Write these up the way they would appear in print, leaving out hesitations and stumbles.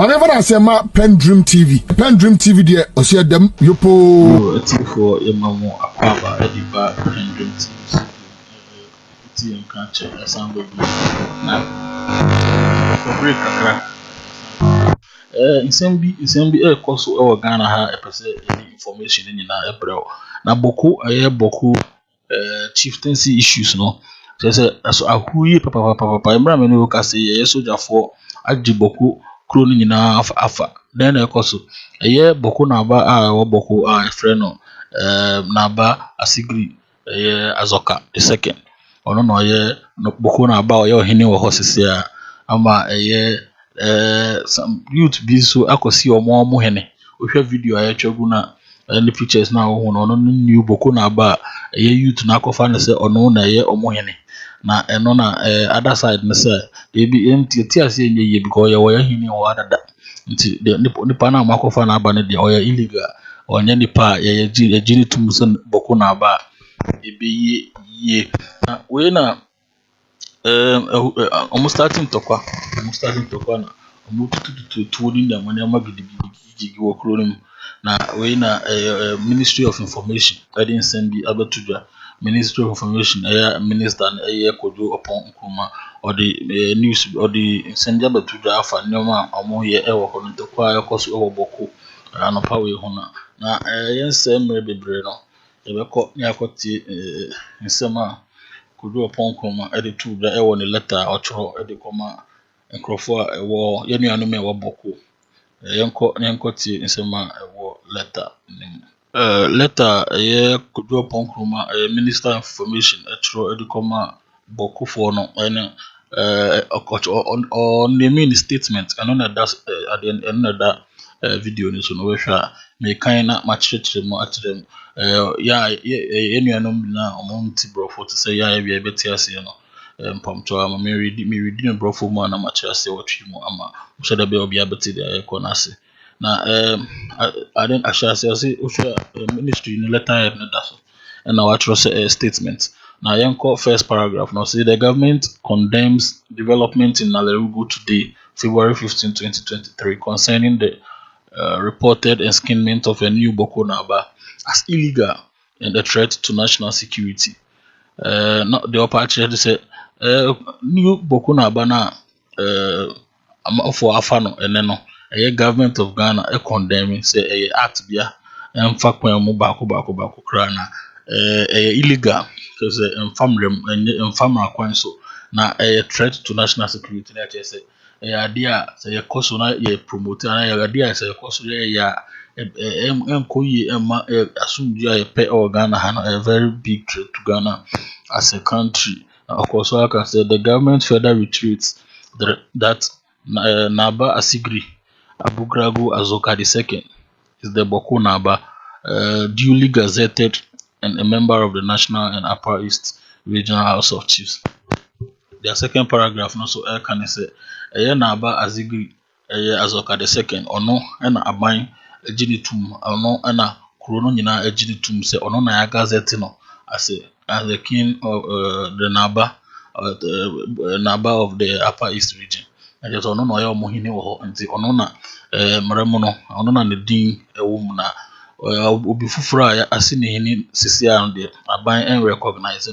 never say ma PENDREAM TV. PENDREAM TV there o see them yopo. It's for your mama apaba ediba PENDREAM TV. It's in country assemble na for break kakra. Insembi koso e Ghana ha epese information ni na ebrel. Na Bawku chieftaincy issues no. Say so ahuye papa emra me no ka say ye sojafo agi Bawku kro ni nyina afa then ekoso Bawku na aba wo Bawku friend no na aba asigri azoka the second ono no Bawku na aba oye ohene wo hosese ama some youth bi so akosi omo hene ohwe video ayetwagu na any pictures na wo no new Bawku na aba youth na akofa na say ono na omo hene na eno na other side na say dey be empty ase enye because wo hene wo adada nti nipa na makofa na aba ne de oya illegal onye nipa jini tumuson Bawku na aba ebe ye na we na almost starting tokwa na tutu ni na manya magidi wo kronim na we na Ministry of Information didn't send be abetudwa Ministry of Information minister kojo upon Nkrumah or the news or the send abetudwa afa nyoma omo ye wo kono tokwa yakoso wo Bawku anopa we ho na yense mre bebre no yebekọ ni akoti nsema kojo upon Nkrumah tudwa wo ne letter ochoro koma nkrofo wo yenuanu me wo Bawku yenko ti nsema wo letter letter kojo upon Nkrumah Minister of Information ochoro koma Bawku for no ene on the main statement and that at the end of that video ni so no we hwa me kan na ma chirechire mo atrem yenuanu na omonti brofo to say ya bia beti ase no mpamto ama me read no brofo mo na ma chire ase watwi mo ama so da be obi abeti de konase na I didn't actually say ministry in letter na that and now I trust a statement. Now, Yanko first paragraph now say the government condemns development in Nalerugu today, February 15, 2023, concerning the reported enskinment of a new Bawku na aba as illegal and a threat to national security. Not the upper actually say new Bawku na aba na for afano and then a government of Ghana condemning say a act bia emfa kwan mu bako krana illegal because farm kwan so na a threat to national security na say idea say koso na ye promote na idea say koso ya enkoyi ema asumdua ye pe Ghana a very big threat to Ghana as a country. Of course I can say the government further retreats that Naba Asigri Abugragu Azoka II is the Bawku na aba duly gazetted and a member of the National and Upper East Regional House of Chiefs. Their second paragraph also can say Naba Asigri Azoka II ono na aban ejinitum ono na krono nyina ejinitum se ono na ya gazette no as the king of the Naba of the Upper East region. And just ono no ya omohine wo nti ono na mremo no ono na ne din ewo na obi fufura ya asine hini sisi an de aban en recognize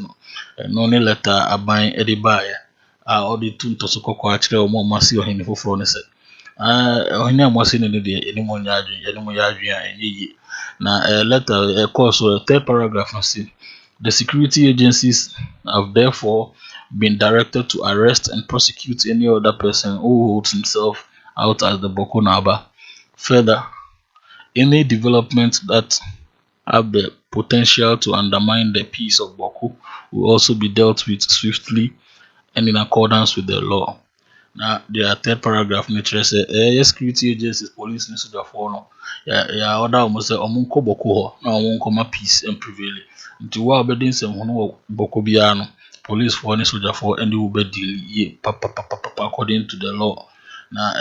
no ne letter aban ediba ya odi tunto so kokko a kire omo masi ohine fufuro ne se ohine amwase ne de enimo ya adwen a enyi na letter course third paragraph no say the security agencies have therefore been directed to arrest and prosecute any other person who holds himself out as the Bawku na aba. Further, any developments that have the potential to undermine the peace of Bawku will also be dealt with swiftly and in accordance with the law. Now, the third paragraph nature say security agencies, police, and soldier for no. Ya order almost say omunko Bawku ho na omunko ma peace and prevail. Nti wa obedin sem hono Bawku bia no police for and soldier for and will be deal ye according to the law. Na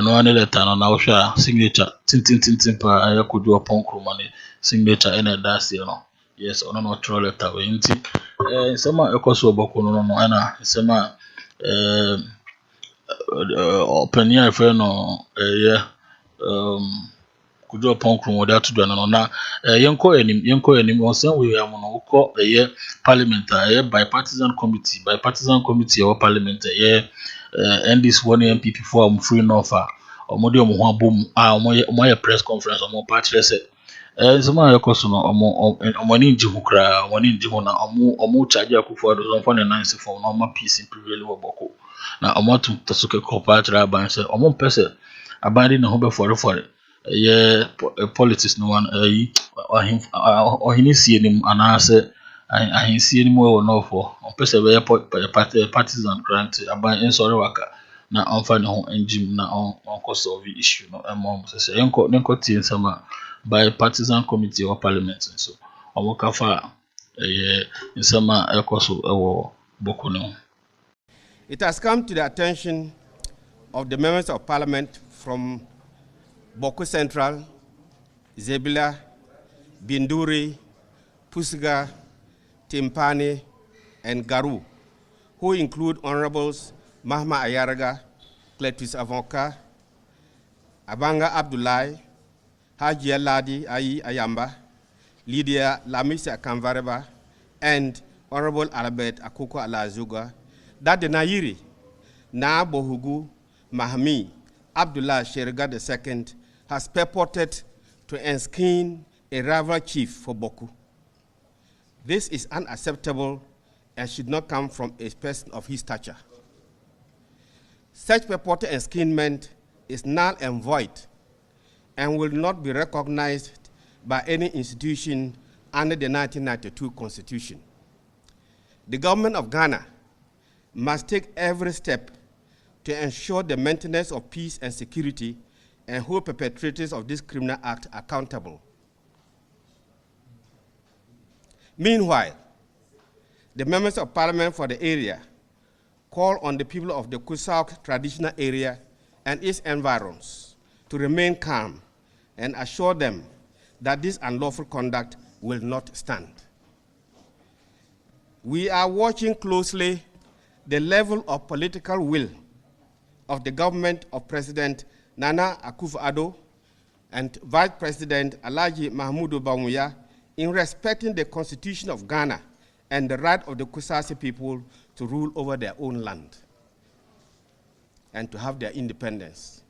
no any letter na wo signature tin pa ayakodu upon Nkrumah ne signature ena das ye no. Yes, ono no throw letter we nti nsema ekoso Bawku no na ena nsema opinion friend no yeah kujo pon krum wada to dwana no na yenko enim on sen we am no ko parliament bipartisan committee or parliament and this one MPP for am free no fa omode ho abom omo press conference omo party say zuma yakoso no omo ni nji hukra omo ni nji ho na omo charge akufo do so for the nice for no ma peace in prevail wo boko na omo to suke ko party aban say omo pese aban na ho be for politics no one ohini sie nim anase ahensie nim we no for on pese we partisan grant aban sorry waka na onfa ne ho engine na on solve issue no emom say yenko tie nsama by partisan committee or parliament so omo kafa nsama ekoso ewo boko no. It has come to the attention of the members of parliament from Bawku Central, Zebila, Binduri, Pusiga, Timpani, and Garu, who include Honorables Mahma Ayaraga, Cletus Avonka, Abanga Abdullahi, Haji Ladi Ayi Ayamba, Lydia Lamisa Kamvareba, and Honorable Albert Akuko Alazuga, that the Nairi, Na Bohugu Mahmi, Abdullah Sheriga II, has purported to enskin a rival chief for Bawku. This is unacceptable and should not come from a person of his stature. Such purported enskinment is null and void and will not be recognized by any institution under the 1992 Constitution. The government of Ghana must take every step to ensure the maintenance of peace and security and hold perpetrators of this criminal act accountable. Meanwhile, the members of parliament for the area call on the people of the Kusauk traditional area and its environs to remain calm and assure them that this unlawful conduct will not stand. We are watching closely the level of political will of the government of President Nana Akufo-Addo and Vice President Alhaji Mahmudu Bawumia in respecting the Constitution of Ghana and the right of the Kusasi people to rule over their own land and to have their independence.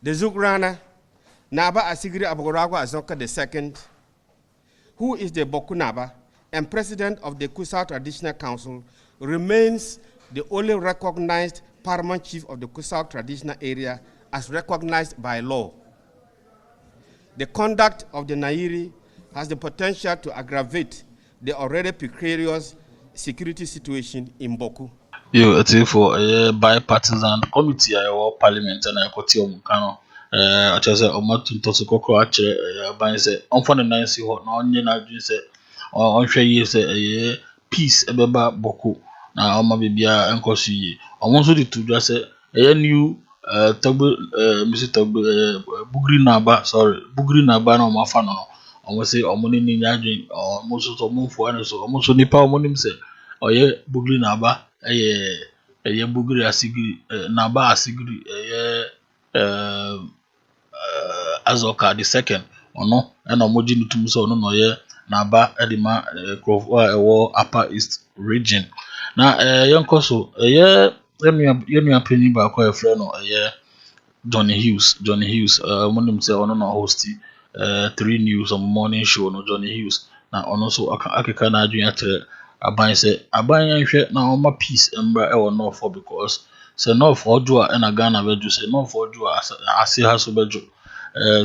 The Zugrana Naba Asigiri Abogoragwa Azonka II, who is the Bawku Naba and president of the Kusa Traditional Council, remains the only recognized paramount chief of the Kusa Traditional Area as recognized by law. The conduct of the Nairi has the potential to aggravate the already precarious security situation in Bawku. Yo, it's for a bipartisan committee or parliament and I got your Mukano. I just said, Omatu Tosoko, actually, by say, on for the 9 what no onion, say, on share years a peace, a beba Bawku. Now, my baby, Uncle C. I want you to just say, a new Mr. Bugri Naba, sorry, Bugri Naba no Mafano. I want to say, Omoni Ninja, or most of the moon for so almost only power money say, or ye Bugri Naba, a Bugri Asigri, Naba Asigri, Azoka the second, or no, and Omojin to so no ye Naba Edima Grove Upper East region. Now, young Koso, let me opinion by quite a friend or Johnny Hughes, one say on host 3 news on morning show no Johnny Hughes. Now also I can adwin aban say aban hwe na o ma peace embra e wo no for because say no for do a na Ghana beju say no for do ase ha so beju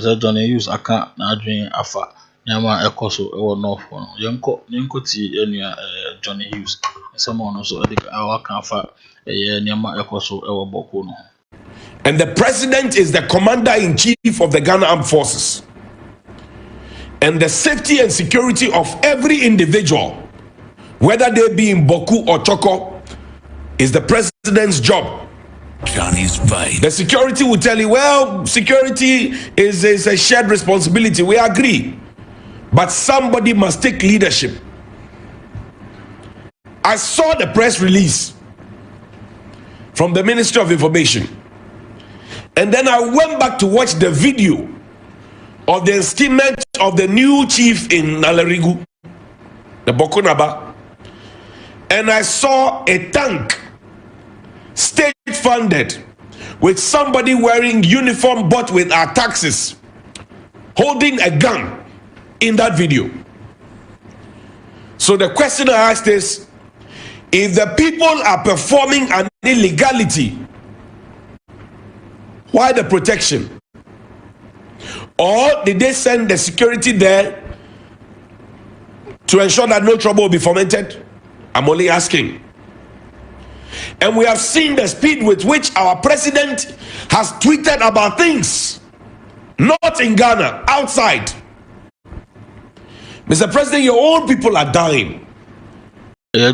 say Johnny Hughes aka na adwin afa nyama ekoso e wo no for no yenko ti enua Johnny Hughes someone also aka afa nyama ekoso e wo Bawku no. And the president is the commander-in-chief of the Ghana Armed Forces. And the safety and security of every individual, whether they be in Bawku or Choko, is the president's job. Johnny's fight. The security will tell you, well, security is a shared responsibility. We agree. But somebody must take leadership. I saw the press release from the Ministry of Information. And then I went back to watch the video of the enskinment of the new chief in Nalerigu, the Bawku Naba. And I saw a tank, state funded, with somebody wearing uniform bought with our taxes, holding a gun in that video. So the question I asked is, if the people are performing an illegality, why the protection? Or did they send the security there to ensure that no trouble will be fomented? I'm only asking. And we have seen the speed with which our president has tweeted about things, not in Ghana, outside. Mr. President, your own people are dying.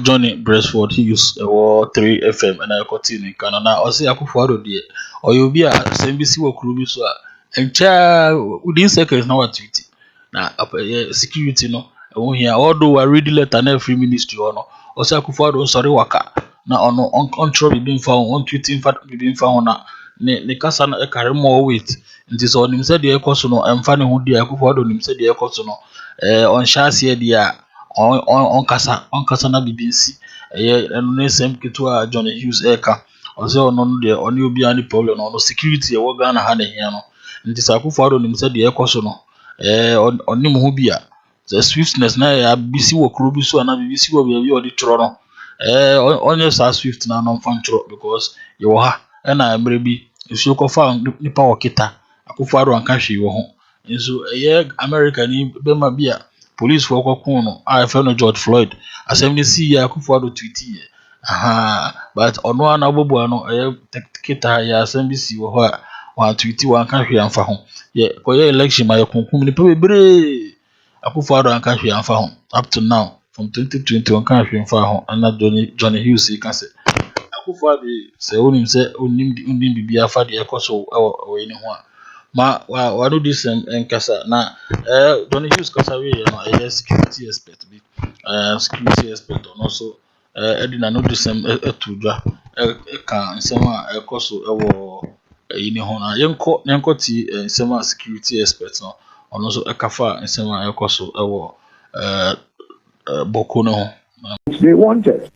Johnny Bresford, he used 3 FM and I continue. Canada, or say Akufo-Addo there, or you'll be a SMBC or Kurubiso, and chair within seconds now at tweet. Now, security, no, although I read the letter and every ministry or no, or say Akufo-Addo, sorry, waka. Now, on control being found, on tweeting fact being found now, ne kasa na carry more weight. It is on him said the Ecosono, and funny who the Akufo-Addo him said the Ecosono, on Chassis, the on kasa na BBC and no same ketua Johnny Hughes eka also no de on you be any problem no security e wo Ghana ha na here no nti Akufo-Addo nim say de ekoso no on nim ho bia the swiftness na ya BBC wo kuro bi so na BBC wo bia o de tro no onye sa swift na no fan tro because you ha na emre bi if you go fa nipa wakita Akufo-Addo anka hwe wo ho nso America ni be ma bia police for Kokuno, I found George Floyd. Assembly see Akufo-Addo tweet. But on one abubuano, kita ya assembly see one tweet one country and for home. Yeah, koye election my conclusion pebre. Akufo-Addo and country and for home. Up to now, from 2020 on country and for home, and not Johnny Hughes can say. Akufo-Addo say onim bibia fa de ekoso or anyone. What do this and Kasa na Johnny Hughes Kasa we no security expert be security expert and also Edina no this etudwa kan nsema ekoso ewo yini ho na yenko ti nsema security expert no and also ekafa nsema ekoso ewo Bawku no. They wanted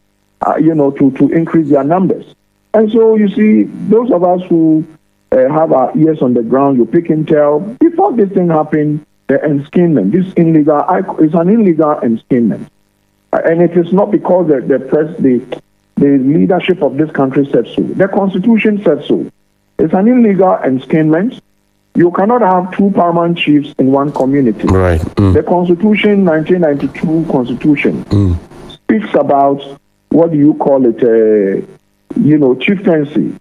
to increase their numbers, and so you see those of us who have our ears on the ground, you pick and tell. Before this thing happened, the enskinment, this illegal, it's an illegal enskinment. And it is not because the leadership of this country said so. The constitution said so. It's an illegal enskinment. You cannot have 2 paramount chiefs in one community. Right. The constitution, 1992 constitution, speaks about, what do you call it, chieftaincy.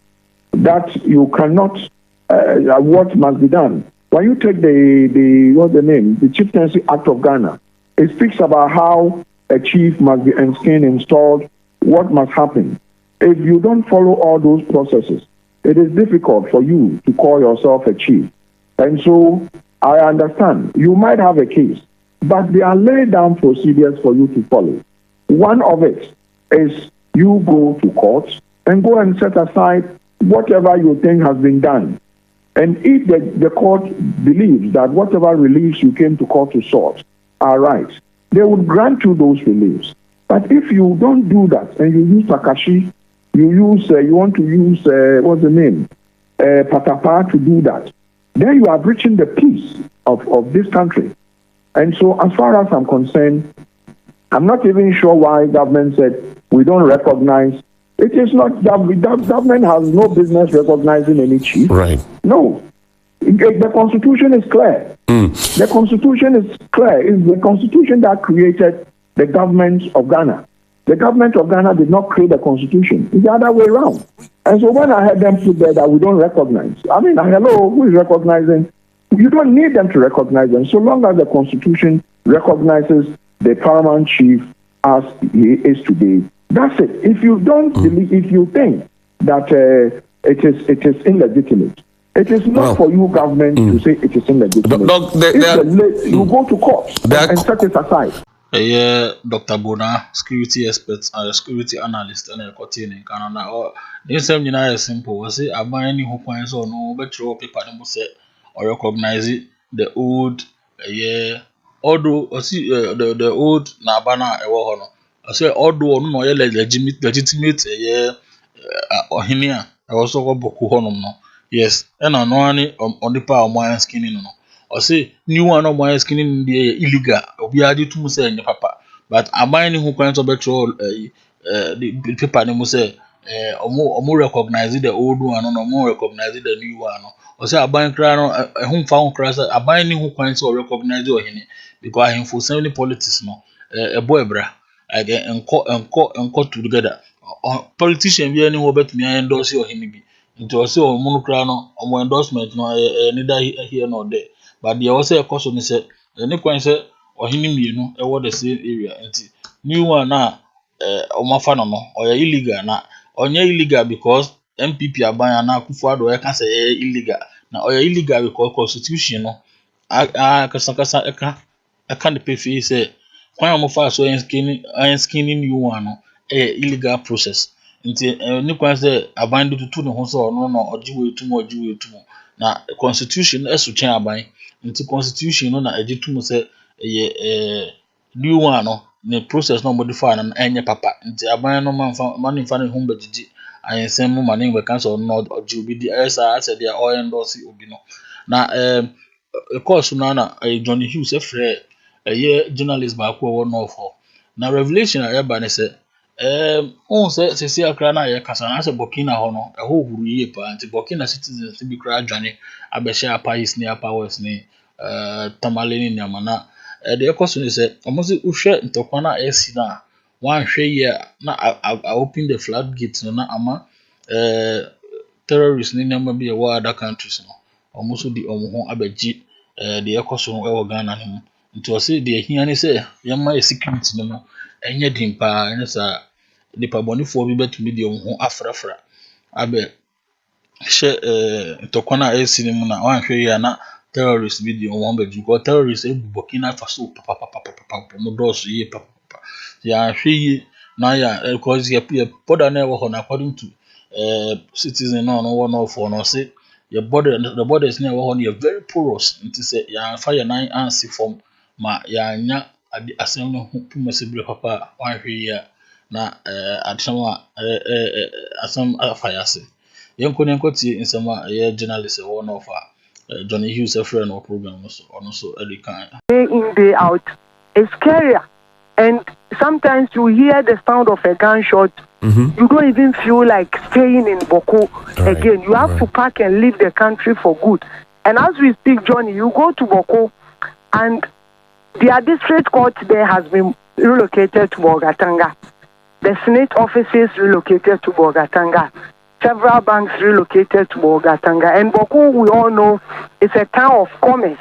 That you cannot, what must be done. When you take the Chieftaincy Act of Ghana, it speaks about how a chief must be enskined, installed, what must happen. If you don't follow all those processes, it is difficult for you to call yourself a chief. And so I understand you might have a case, but there are laid down procedures for you to follow. One of it is you go to court and go and set aside whatever you think has been done. And if the court believes that whatever reliefs you came to court to sort are right, they would grant you those reliefs. But if you don't do that and you use Takashi, you want to use, what's the name, Patapa to do that, then you are breaching the peace of this country. And so as far as I'm concerned, I'm not even sure why government said we don't recognize. It is not that government has no business recognizing any chief. Right. No. The constitution is clear. The constitution is clear. It's the constitution that created the government of Ghana. The government of Ghana did not create the constitution. It's the other way around. And so when I heard them put there that we don't recognize, I mean, hello, who is recognizing? You don't need them to recognize them. So long as the constitution recognizes the paramount chief as he is today, that's it. If you don't believe, if you think that it is illegitimate, it is not for you, government, to say it is illegitimate. Doc, you go to court and set it aside. Dr. Bona, security expert, security analyst, and a cotton in Canada. Or this same is simple. Was it a buying who points or no, but throw paper and say or recognize it the old although the old Nabana Ewohono. I say although no legitimate or hinia. I also got Boku Honum no. Yes, and I know any on the power of my skin no. Or say new one of my skin in the illegal obi adi to say any papa but amani who kwento betrol the paper ni mu say omo recognize the old one no omo recognize the new one no or say aban kra no ehun fa hon kra say aban ni who kwento recognize o hene because him for so politics no ebo ebra like enko together politician bi any ho betumi endorse o hene bi nti o say omo kra no omo endorsement no neither here nor there. But the also a question is any kwan say ohini mienu e the same area nti new one na omafa no or illegal na onye illegal because MPP aban na Akufo-Addo e can say illegal na or illegal because constitution no kasa eka the pay say kwan omofa so skinning new one no illegal process nti any kwan say aban do tutu ne ho so no ojiwe tumo na constitution eso chen aban nti constitution no na ejitum say new one no the process no modify na enye papa nti aban no manfa ne humba gigi ayensem mu mane we cancel no oji obi di esa ase dia all endorse obi no na course na Johnny Hughes efre journalist ba ko wo no for na revelation eba ne say on say sesi akra na ye kasa na say Burkina ho no ho huru ye pa nti Burkina citizens bi kra adwane abehye apais ne apawes ne tamale ne nyamana the question is almost uhwe ntokwa na esi na wan hwe ye na open the floodgates no na ama terrorists ne nyama bi e wa other countries no almost di omo ho abeji the ekoso e wo Ghana ne mu nti o say the hia ne say yema security ne mo enye dimpa ene sa nipa bonifo bi betumi de ho afrafra abe hye ntokwa na esi ne mu na wan hwe ye na terrorists bi di on be ju ko terrorists e Burkina Faso papa mo do so ye papa ya hwe na ya because ye border na wo na according to citizen no one for no say the borders na wo no very porous nti say ya fa ya nan ansi form ma ya nya asem no pumasibre papa wan hwe ya na adshama asem afayase yenko tie nsema ye journalist one of Johnny Hughes a friend or program also every kind. Day in, day out, it's scarier. And sometimes you hear the sound of a gunshot, you don't even feel like staying in Bawku again. You have to pack and leave the country for good. And as we speak, Johnny, you go to Bawku and their district court there has been relocated to Bolgatanga. The Senate offices relocated to Bolgatanga. Several banks relocated to Bolgatanga. And Bawku, we all know, is a town of commerce.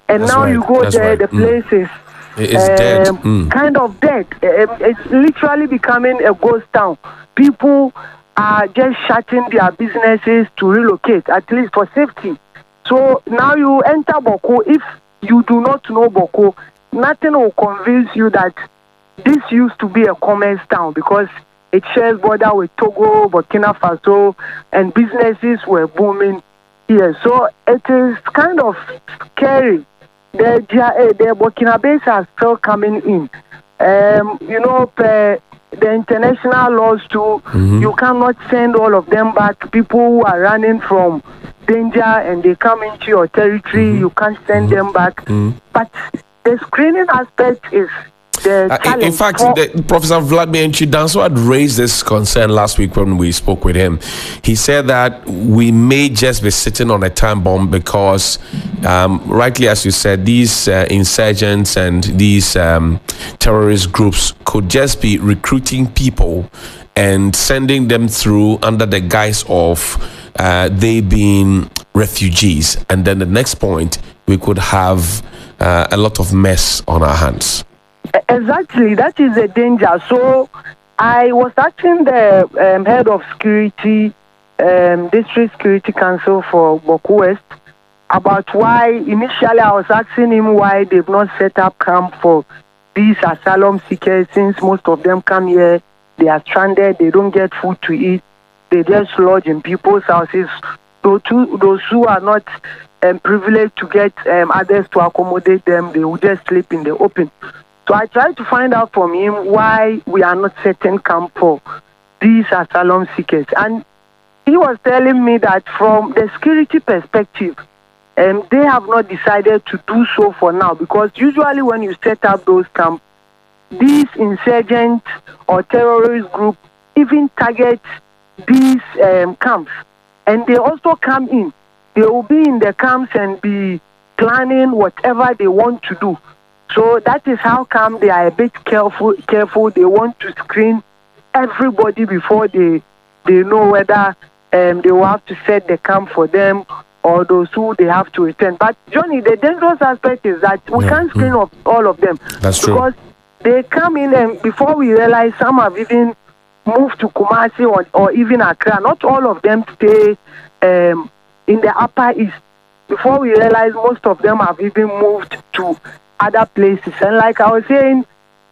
And now you go there, the place is dead. Kind of dead. It's literally becoming a ghost town. People are just shutting their businesses to relocate, at least for safety. So now you enter Bawku. If you do not know Bawku, nothing will convince you that this used to be a commerce town because it shares border with Togo, Burkina Faso, and businesses were booming here. So it is kind of scary. The Burkinabes are still coming in. The international laws too, you cannot send all of them back. People who are running from danger and they come into your territory, you can't send them back. But the screening aspect is in fact, Professor Vladimir Chidanso had raised this concern last week when we spoke with him. He said that we may just be sitting on a time bomb because, rightly as you said, these insurgents and these terrorist groups could just be recruiting people and sending them through under the guise of they being refugees. And then the next point, we could have a lot of mess on our hands. Exactly, that is a danger. So I was asking the head of security, District Security Council for Bawku West about why, initially I was asking him why they've not set up camp for these asylum seekers, since most of them come here, they are stranded, they don't get food to eat, they just lodge in people's houses. Those who are not privileged to get others to accommodate them, they will just sleep in the open. So I tried to find out from him why we are not setting camp for these asylum seekers. And he was telling me that from the security perspective, they have not decided to do so for now, because usually when you set up those camps, these insurgent or terrorist group even target these camps, and they also come in. They will be in the camps and be planning whatever they want to do. So that is how come they are a bit careful. They want to screen everybody before they know whether they will have to set the camp for them or those who they have to return. But Johnny, the dangerous aspect is that we can't screen all of them. That's true. Because they come in and before we realize, some have even moved to Kumasi or even Accra. Not all of them stay in the Upper East. Before we realize, most of them have even moved to other places. And like I was saying,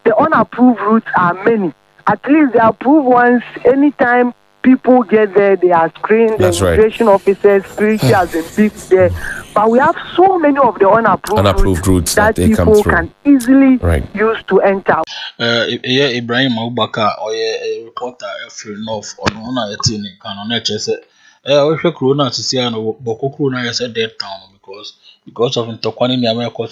the unapproved routes are many. At least the approved ones, anytime people get there, they are screened. The immigration officers, security has been picked there. But we have so many of the unapproved routes that people can easily use to enter. Ibrahim Abubakar, or a reporter, free North, or no, canon, we should Corona to see Bawku Corona is a dead town because of Ntokwani near America.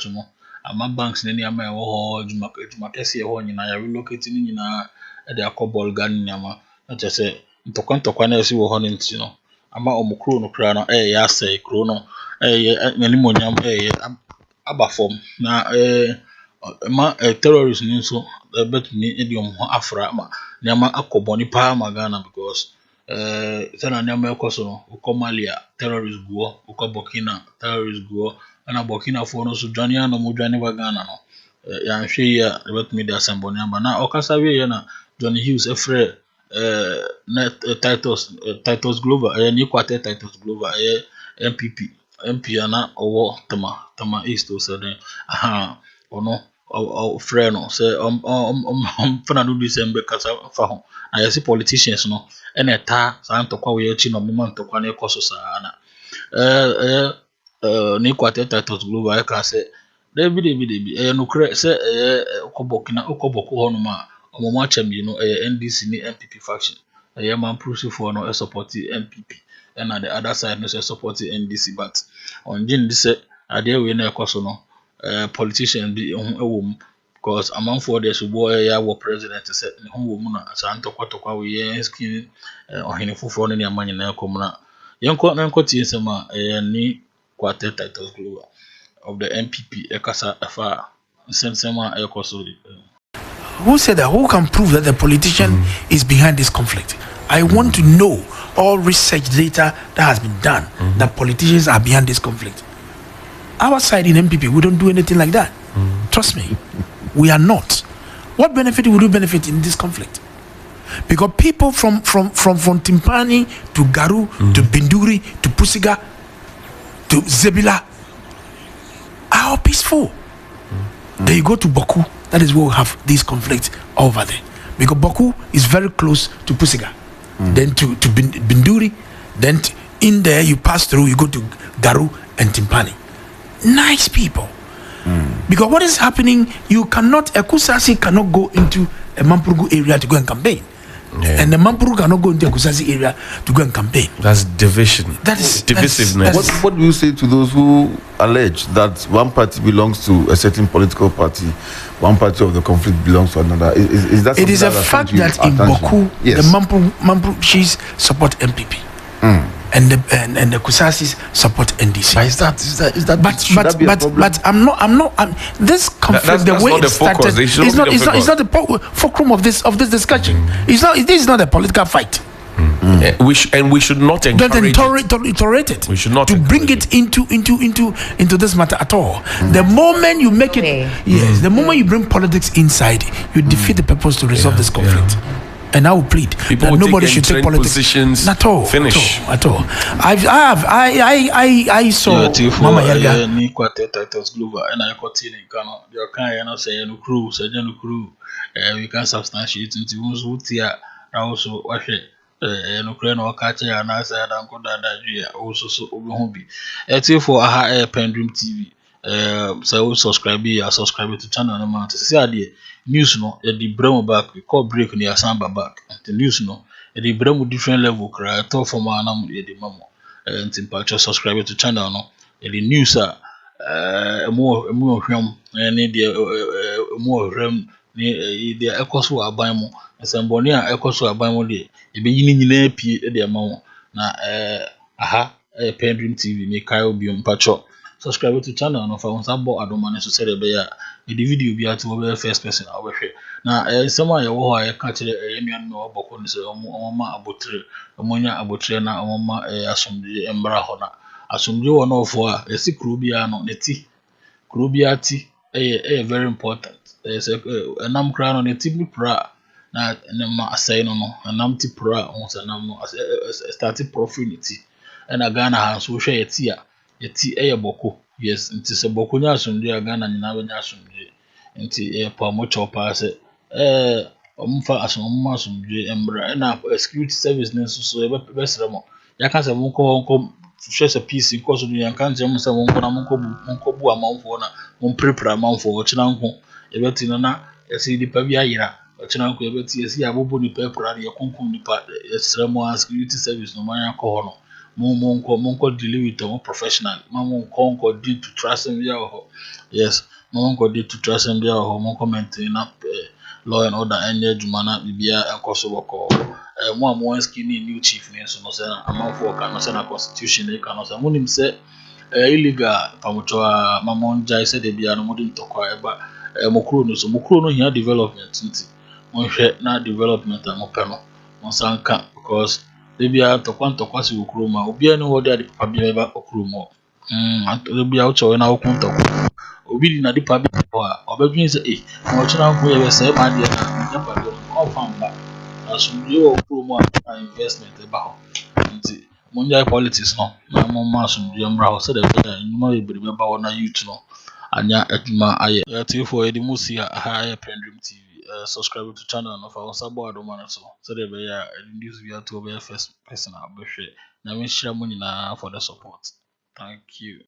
Ama banks in Niamey or Jumakesi or Nina relocating in a cobble gun Yama. Not just say Ntokwana si wo honin tino. Ama omukro no kra no ya say kro no nyanimonyam aba form na ma terrorists ni so betumi ediom ho afra ma nyama akoboni pa magana because sana nyama ekoso no ukomalia terrorists go ukobokina terrorists go ana Burkina Faso no so dwane no modwane bagana no ya nhwe ya betumi da samboni amba na okasawe ya na Johnny Hughes efre Titus Glover ni kwate Titus Glover MPP MP ana owo tama east o se den aha ono o frɛ no sɛ fana no December kasa fa ho na yɛse politicians no ɛna ɛta saa ntɔkwa wo yɛchi no mema ntɔkwa no ɛkɔ so saa na ni kwate Titus Glover ɛka sɛ David no kre sɛ okoboko ho no ma omo achami no NDC ni MPP faction man proof for no support MPP and at the other side no support NDC but on June this ade we na ekoso no politician bi ehum because among for the subo ya wo president said ho wo mu na sa ntokwa we ye skin ohene foforo no ne amanye na ekom na yenko tie nsema ni quartet Titus Global of the MPP ekasa afa nsema ekoso. Who said that? Who can prove that the politician is behind this conflict? I want to know all research data that has been done that politicians are behind this conflict. Our side in MPP, we don't do anything like that. Trust me, we are not. What benefit would you benefit in this conflict? Because people from Timpani to Garu to Binduri to Pusiga to Zebila are all peaceful. Then you go to Bawku. That is where we have these conflicts over there. Because Bawku is very close to Pusiga. Then to Binduri. Then in there you pass through, you go to Garu and Timpani. Nice people. Because what is happening, Kusasi cannot go into a Mampurugu area to go and campaign. And the Mampurugu cannot go into a Kusasi area to go and campaign. That's division. That is divisiveness. What do you say to those who allege that one party belongs to a certain political party, one party of the conflict belongs to another? Is that it is a fact that in Bawku, the Mampurugis support MPP. And the Kusasis support NDC. Is that but I'm this conflict, the way it started, it's not the fulcrum of this discussion. This is not a political fight. We should not tolerate it. We should not bring it into this matter at all. The moment you make it, the moment you bring politics inside, you defeat the purpose to resolve this conflict. And I will plead People that will nobody take should take entrenched politics. positions. At all. Finish. At all. I saw Mama Yaga. Ni quartet titles global and I got in Ghana. Your kind of say no crew, say no crew. We can substantiate into ones who tear also wash it. No crane or catcher and I said Uncle Dada also so hobby. For a Pendream TV. So subscribe to channel no man to see the news no the bremo back we call break near samba back the news no the bremo different level cry talk from anam the mamo and in patch subscribe to channel no the news more hwam any the more rem the ekoso aban mo nsemboni a ekoso aban mo de e be yini nyina pie de ama na Pendream TV me kai obi mpacho subscribe to channel no fa won sabo adoma ne so se de be ya the video bi ati wo be first person awehwe na sama ye wo ho a ye ka kire enuan no oboko ne se omoma abotre omonya abotre na omoma asomdwe embra ho na asomdwe wo no ofo a esi kuro bia no neti kuro bia ti very important se enam kra no neti bi pra na ne ma asai no no enam ti pra on se nam no start profinity na Ghana ha so hwe yeti a yeti boko yes nti se boko nya asomdwe a Ghana nyina be nya asomdwe nti pa mo chopa se omfa asomdwe embra na security service ne so be sere mo yaka se mo ko hwe se peace ko so nya kan je mo se mo na mo ko bu amanfo na mo prepare amanfo o china nko ebeti no na yesi di pa bi ayira o china nko ebeti yesi abobo ni prepare ye konkom ni pa sere mo security service no man ko ho no monko deal with them professional monko deal to trust them yes monko deal to trust them monko maintain up law and order and jumana bibia enkoso boko mo skinny new chief ne so no say amafo ka no say na constitution e ka no say munim say illegal pamocho mamonja say de bia no modin tokwa eba mokro no hia development nti monhwe na development amope no monsanka because ebia tokwa si okuro ma obi ene wo de papa bia ba okuro mo ebia wo chowe na okun tokwa obi di na de papa bia ho a obedwin se mo chira nko ye se ma de na nya pa do ko famba asumdie wo okuro mo a investment e ba ho nti monja politics no na mo ma asumdie mra ho se de bia nyuma e bere ba ho na youth no anya adwuma aye for edi musi ha Pendream TV subscribe to channel no for sabo adoma so they be news we to be first person abehwe na me share mo nyina for the support. Thank you.